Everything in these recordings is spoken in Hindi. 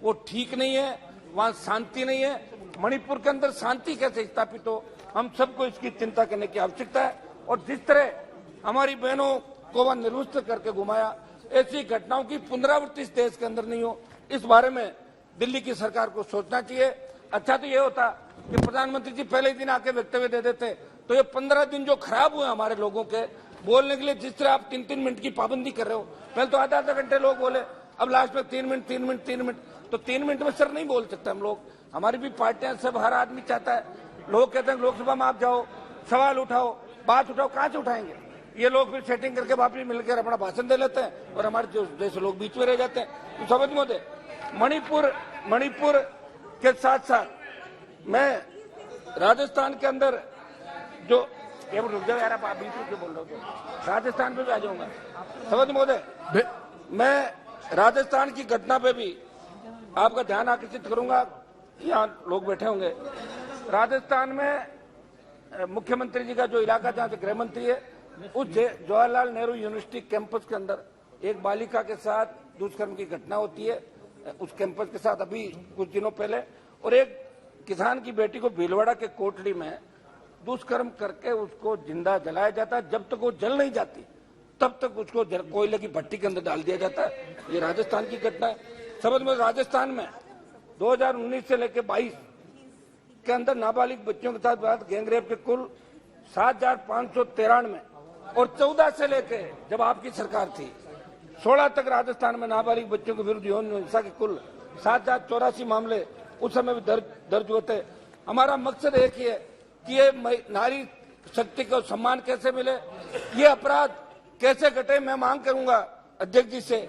वो ठीक नहीं है, वहां शांति नहीं है। मणिपुर के अंदर शांति कैसे स्थापित हो, हम सबको इसकी चिंता करने की आवश्यकता है। और जिस तरह हमारी बहनों को वह निर्वस्त्र करके घुमाया, ऐसी घटनाओं की पुनरावृत्ति इस देश के अंदर नहीं हो, इस बारे में दिल्ली की सरकार को सोचना चाहिए। अच्छा तो ये होता कि प्रधानमंत्री जी पहले ही दिन आके वक्तव्य दे देते, तो ये 15 दिन जो खराब हुए हमारे लोगों के बोलने के लिए, जिस तरह आप 3-3 मिनट की पाबंदी कर रहे हो, पहले तो आधा घंटे लोग बोले, अब लास्ट में 3 मिनट, तो 3 मिनट में सर नहीं बोल सकते हम लोग। हमारी भी पार्टियां, सब हर आदमी चाहता है, लोग कहते हैं लोकसभा में आप जाओ, सवाल उठाओ, बात उठाओ, कहां से उठाएंगे? ये लोग फिर सेटिंग करके वापस मिलकर अपना भाषण दे लेते हैं और हमारे जैसे लोग बीच में रह जाते हैं। तो समझ में मणिपुर के साथ साथ मैं राजस्थान के अंदर जो रुक जाओ यार, आप बीच में क्यों बोल रहे हो? राजस्थान पे भी आ जाऊंगा। समझ महोदय, मैं राजस्थान की घटना पे भी आपका ध्यान आकर्षित करूंगा। यहाँ लोग बैठे होंगे। राजस्थान में मुख्यमंत्री जी का जो इलाका जहाँ से गृह मंत्री है, उस जवाहरलाल नेहरू यूनिवर्सिटी कैंपस के अंदर एक बालिका के साथ दुष्कर्म की घटना होती है। उस कैंपस के साथ अभी कुछ दिनों पहले, और एक किसान की बेटी को भीलवाड़ा के कोटड़ी में दुष्कर्म करके उसको जिंदा जलाया जाता है। जब तक वो जल नहीं जाती तब तक उसको कोयले की भट्टी के अंदर डाल दिया जाता है। ये राजस्थान की घटना है। समझ में, राजस्थान में 2019 से लेकर 22 के अंदर नाबालिग बच्चों के साथ गैंगरेप के कुल 7,593 और 14 से लेकर जब आपकी सरकार थी 16 तक राजस्थान में नाबालिग बच्चों के विरुद्ध यौन हिंसा के कुल 7,084 मामले उस समय भी दर्ज होते। हमारा मकसद एक ही है कि ये नारी शक्ति को सम्मान कैसे मिले, ये अपराध कैसे घटे। मैं मांग करूंगा अध्यक्ष जी से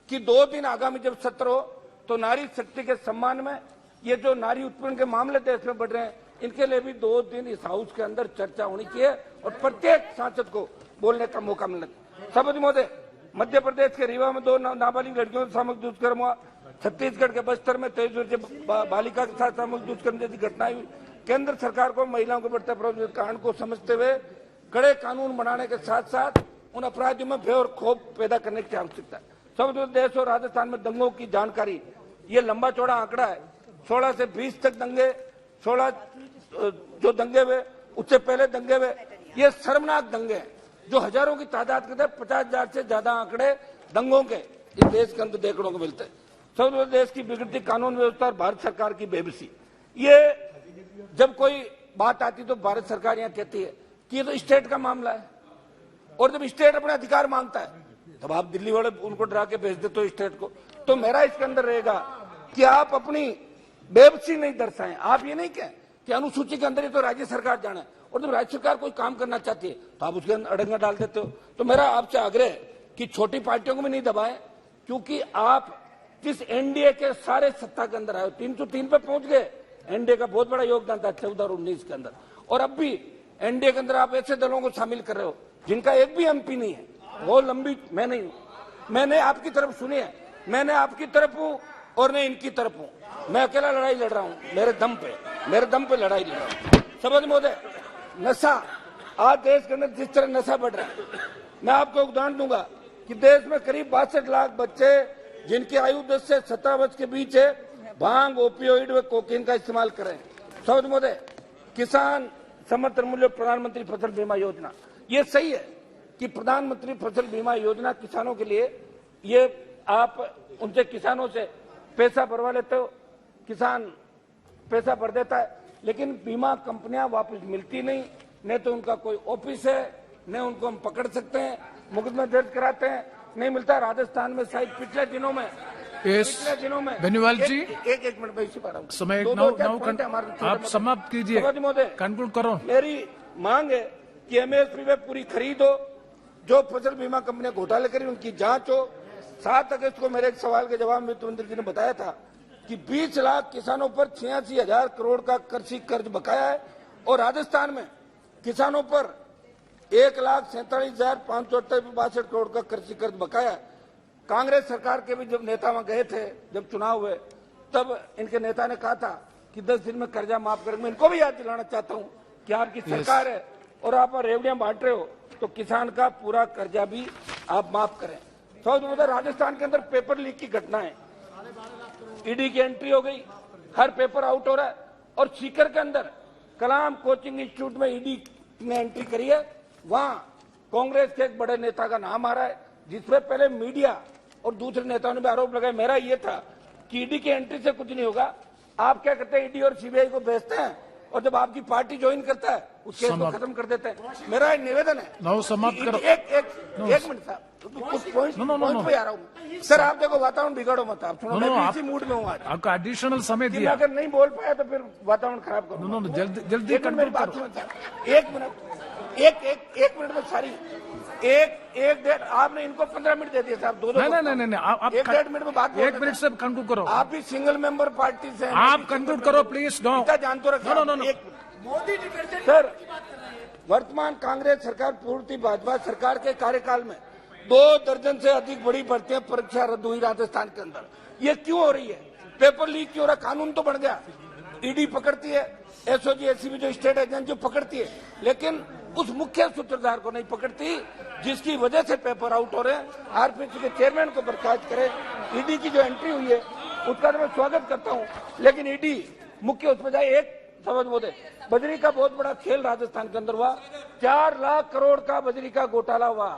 कि 2 दिन आगामी जब सत्र हो तो नारी शक्ति के सम्मान में ये जो नारी उत्पीड़न के मामले देश में बढ़ रहे हैं, इनके लिए भी 2 दिन इस हाउस के अंदर चर्चा होनी चाहिए और प्रत्येक सांसद को बोलने का मौका मिलना चाहिए। सभापति महोदय, मध्य प्रदेश के रीवा में 2 नाबालिग लड़कियों से सामूहिक दुष्कर्म हुआ। छत्तीसगढ़ के बस्तर में 23 वर्षीय बालिका के साथ सामूहिक दुष्कर्म जैसी घटनाएं हुई। केंद्र सरकार को महिलाओं के बढ़ते अपराध कांड को समझते हुए कड़े कानून बनाने के साथ साथ उन अपराधियों में भय और क्षोभ पैदा करने की आवश्यकता है। सब देश और राजस्थान में दंगों की जानकारी, ये लंबा चौड़ा आंकड़ा है। 16 से 20 तक दंगे, 16 जो दंगे हुए, उससे पहले दंगे हुए, ये शर्मनाक दंगे हैं जो हजारों की तादाद के थे। 50,000 से ज्यादा आंकड़े दंगों के इस देश के अंदर देखने को मिलते हैं। सब देश की बिगड़ती कानून व्यवस्था और भारत सरकार की बेबसी, ये जब कोई बात आती तो भारत सरकार यहाँ कहती है कि ये तो स्टेट का मामला है, और जब स्टेट अपना अधिकार मांगता है तब आप दिल्ली वाले उनको डरा के भेज देते हो स्टेट को। तो मेरा इसके अंदर रहेगा कि आप अपनी बेबसी नहीं दर्शाएं। आप ये नहीं कहें कि अनुसूची के अंदर ही तो राज्य सरकार जाना है, और जब राज्य सरकार कोई काम करना चाहती है तो आप उसके अंदर अड़ंगा डाल देते हो। तो मेरा आपसे आग्रह है कि छोटी पार्टियों को भी नहीं दबाएं, क्योंकि आप जिस एनडीए के सारे सत्ता के अंदर आए 303 पे पहुंच गए। एनडीए का बहुत बड़ा योगदान था 14 और 19 के अंदर, और अब भी एनडीए के अंदर आप ऐसे दलों को शामिल कर रहे हो जिनका एक भी एमपी नहीं है। वो लंबी मैं नहीं हूं, मैंने आपकी तरफ सुनी है, मैंने आपकी तरफ हूं और मैं इनकी तरफ हूं। मैं अकेला लड़ाई लड़ रहा हूं, मेरे दम पे लड़ाई लड़ रहा हूं। समझ महोदय, नशा आज देश के अंदर जिस तरह नशा बढ़ रहा है, मैं आपको उदाहरण दूंगा कि देश में करीब 62 लाख बच्चे जिनकी आयु 10 से 17 वर्ष के बीच है, भांग, ओपियोइड व कोकीन का इस्तेमाल कर रहे हैं। समझ महोदय, किसान समर्थन मूल्य प्रधानमंत्री फसल बीमा योजना, ये सही है कि प्रधानमंत्री फसल बीमा योजना किसानों के लिए, ये आप उनसे किसानों से पैसा भरवा लेते हो, किसान पैसा भर देता है, लेकिन बीमा कंपनियां वापस मिलती नहीं। न तो उनका कोई ऑफिस है, न उनको हम पकड़ सकते हैं, मुकदमा दर्ज कराते हैं, नहीं मिलता। राजस्थान में शायद पिछले दिनों में बेनीवाल जी, एक मिनट में इसी पर समय आप समाप्त कीजिए, कंक्लूड करो। मेरी मांग है कि एमएसपी में पूरी खरीद हो, जो फसल बीमा कंपनियां घोटाले करी उनकी जांच हो। 7 अगस्त को मेरे एक सवाल के जवाब में वित्त मंत्री जी ने बताया था कि 20 लाख किसानों पर 86,000 करोड़ का कृषि कर्ज बकाया है, और राजस्थान में किसानों पर 1,47,562 करोड़ का कृषि कर्ज बकाया है। कांग्रेस सरकार के भी जब नेता वहां गए थे, जब चुनाव हुए, तब इनके नेता ने कहा था कि 10 दिन में कर्जा माफ करेंगे। मैं इनको भी याद दिलाना चाहता हूं कि आपकी सरकार है और आप रेवड़ियां बांट रहे हो, तो किसान का पूरा कर्जा भी आप माफ करें। राजस्थान के अंदर पेपर लीक की घटना है। ईडी की एंट्री हो गई, हर पेपर आउट हो रहा है। और सीकर के अंदर कलाम कोचिंग इंस्टीट्यूट में ईडी ने एंट्री करी है, वहां कांग्रेस के एक बड़े नेता का नाम आ रहा है, जिसमें पहले मीडिया और दूसरे नेताओं ने भी आरोप लगाया। मेरा ये था कि ईडी की एंट्री से कुछ नहीं होगा। आप क्या करते हैं, ईडी और सीबीआई को भेजते हैं, और जब आपकी पार्टी ज्वाइन करता है उस केस को खत्म कर देते हैं। मेरा एक निवेदन है, समाप्त करो। एक मिनट साहब, कुछ पॉइंट पे आ रहा हूँ सर। आप देखो, वातावरण बिगाड़ो मत, आप सुनो, मैं इसी मूड में हूँ आज। आपका एडिशनल समय दिया, अगर नहीं बोल पाया तो फिर वातावरण खराब करो। जल्दी मेरी बात सुनो सर, एक मिनट में सारी एक डेढ़, आपने इनको 15 मिनट दे दिए साहब, दो नहीं, आप 1.5 मिनट में बात, 1 मिनट से कंक्लूड करो। आप भी सिंगल मेंबर पार्टी से, आप कंक्लूड करो प्लीज। नो, जानते रखो। नो, मोदी सर, वर्तमान कांग्रेस सरकार पूर्ति भाजपा सरकार के कार्यकाल में 2 दर्जन से अधिक बड़ी भर्तियां परीक्षा रद्द हुई राजस्थान के अंदर। ये क्यों हो रही है? पेपर लीक क्यों हो रहा? कानून तो बन गया, ईडी पकड़ती है, एसओजी एसीबी जो स्टेट एजेंसी पकड़ती है, लेकिन उस मुख्य सूत्रधार को नहीं पकड़ती, जिसकी वजह से पेपर आउट हो रहे हैं। आरपीसी के चेयरमैन को बर्खास्त करे। ईडी की जो एंट्री हुई है उसका तो मैं स्वागत करता हूं, लेकिन ईडी मुख्य उसमें जाए। एक समझ बोले, बजरी का बहुत बड़ा खेल राजस्थान के अंदर हुआ, 4 लाख करोड़ का बजरी का घोटाला हुआ।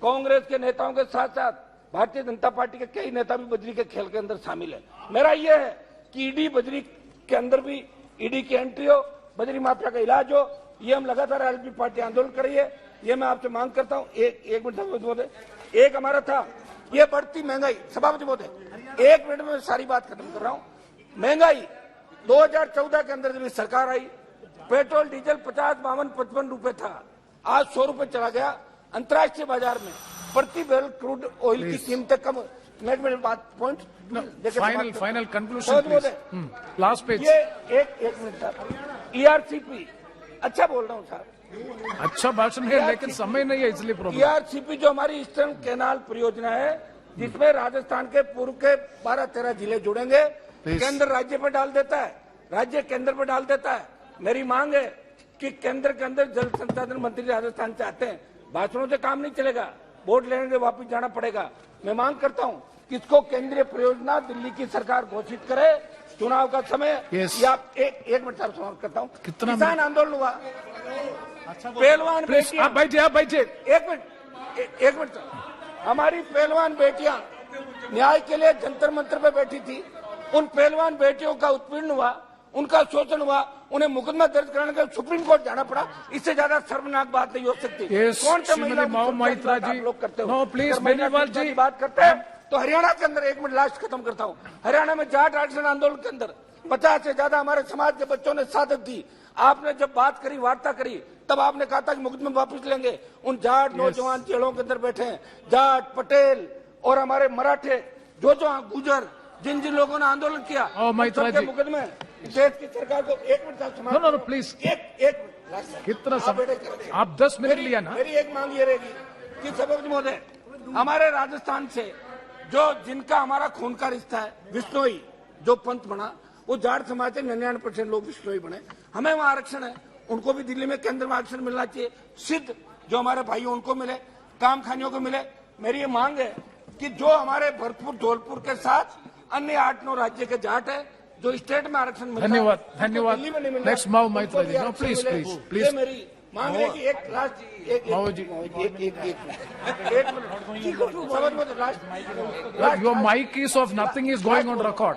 कांग्रेस के नेताओं के साथ साथ भारतीय जनता पार्टी के कई नेता भी बजरी के खेल के अंदर शामिल है। मेरा यह है कि ईडी बजरी के अंदर भी ईडी की एंट्री हो, बजरी माफिया का इलाज हो। ये हम लगातार एलजेपी पार्टी आंदोलन कर रही है, ये मैं आपसे मांग करता हूं। एक मिनट सभापति महोदय, एक हमारा था ये बढ़ती महंगाई। सभापति महोदय, 1 मिनट में सारी बात खत्म कर रहा हूं। महंगाई 2014 के अंदर जब सरकार आई, पेट्रोल डीजल 50, 52, 55 रुपए था, आज 100 रुपए चला गया। अंतर्राष्ट्रीय बाजार में प्रति बैरल क्रूड ऑयल की कीमतें कम। मिनट बात point final conclusion last page. ये एक मिनट साहब, ईआरसीपी अच्छा बोल रहा हूँ साहब, अच्छा भाषण है, लेकिन समय नहीं है इसलिए प्रॉब्लम। ईआरसीपी जो हमारी ईस्टर्न कैनाल परियोजना है, जिसमें राजस्थान के पूर्व के 12-13 जिले जुड़ेंगे, केंद्र राज्य पर डाल देता है, राज्य केंद्र पर डाल देता है। मेरी मांग है कि केंद्र के अंदर जल संसाधन मंत्री राजस्थान से आते हैं, भाषणों से काम नहीं चलेगा, वोट लेने के वापिस जाना पड़ेगा। मैं मांग करता हूं कि इसको केंद्रीय परियोजना दिल्ली की सरकार घोषित करे। चुनाव का समय या एक मिनट साहब समाप्त करता हूं। किसान आंदोलन हुआ, पहलवान बेटियां, आप बैठिए। एक मिनट, हमारी पहलवान बेटियां न्याय के लिए जंतर मंतर पे बैठी थी। उन पहलवान बेटियों का उत्पीड़न हुआ, उनका शोषण हुआ, उन्हें मुकदमा दर्ज कराने के सुप्रीम कोर्ट जाना पड़ा। इससे ज्यादा शर्मनाक बात नहीं हो सकती। कौन सा महिला लोग करते हो? प्लीज बेनीवाल जी बात करते हैं तो हरियाणा के अंदर, 1 मिनट लास्ट खत्म करता हूँ, हरियाणा में जाट आरक्षण आंदोलन के अंदर 50 से ज्यादा हमारे समाज के बच्चों ने शहादत दी। आपने जब बात करी, वार्ता करी, तब आपने कहा था कि मुकदमा वापस लेंगे। उन जाट नौजवान जेलों के अंदर बैठे हैं, जाट, पटेल और हमारे मराठे, जो गुजर, जिन जिन लोगों ने आंदोलन किया, मुकदमे देश की सरकार को। 1 मिनट नो प्लीज, कितना समय? आप 10 मिनट लिया ना। मेरी एक मांग ये रहेगी कि सभापति महोदय, हमारे राजस्थान से जो जिनका हमारा खून का रिश्ता है, विश्नोई जो पंथ बना, वो जाट समाज से 99% लोग विश्नोई बने। हमें वहां आरक्षण है, उनको भी दिल्ली में केंद्र में आरक्षण मिलना चाहिए। सिद्ध जो हमारे भाई उनको मिले, काम खानियों को मिले। मेरी ये मांग है कि जो हमारे भरतपुर, धौलपुर के साथ अन्य 8-9 राज्य के जाट है, जो स्टेट में आरक्षण मिलता है, धन्यवाद। Next Mahua Moitra ji, no please. मेरी मांग है कि एक last Your mic is off. Nothing is going on record.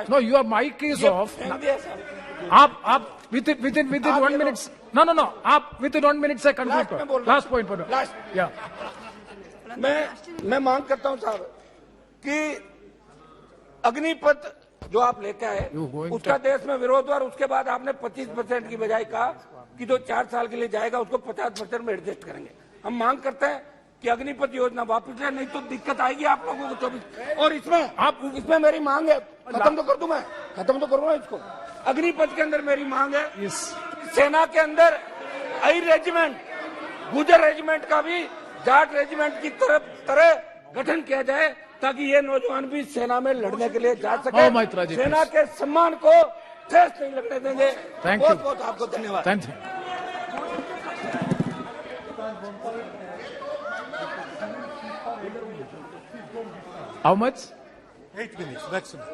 No, your mic is off. आप within 1 minute. No. आप within 1 minute से conclude करो. Last point पर. Yeah. मैं मांग करता हूं साहब कि अग्निपथ जो आप लेके आए, उसका देश में विरोध हुआ। उसके बाद आपने 25% की बजाय कहा कि जो 4 साल के लिए जाएगा उसको 50% में एडजस्ट करेंगे। हम मांग करते हैं कि अग्निपथ योजना वापस ले, नहीं तो दिक्कत आएगी आप लोगों को 24। और इसमें मेरी मांग है, खत्म तो कर दूं, मैं खत्म तो करूंगा इसको। अग्निपथ के अंदर मेरी मांग है सेना के अंदर आई रेजिमेंट, गुजर रेजिमेंट का भी जाट रेजिमेंट की तरह गठन किया जाए, ताकि ये नौजवान भी सेना में लड़ने के लिए जा सके। सेना के सम्मान को ठेस नहीं लगने देंगे। बहुत बहुत आपको धन्यवाद। Thank you. How much? 8 minutes maximum.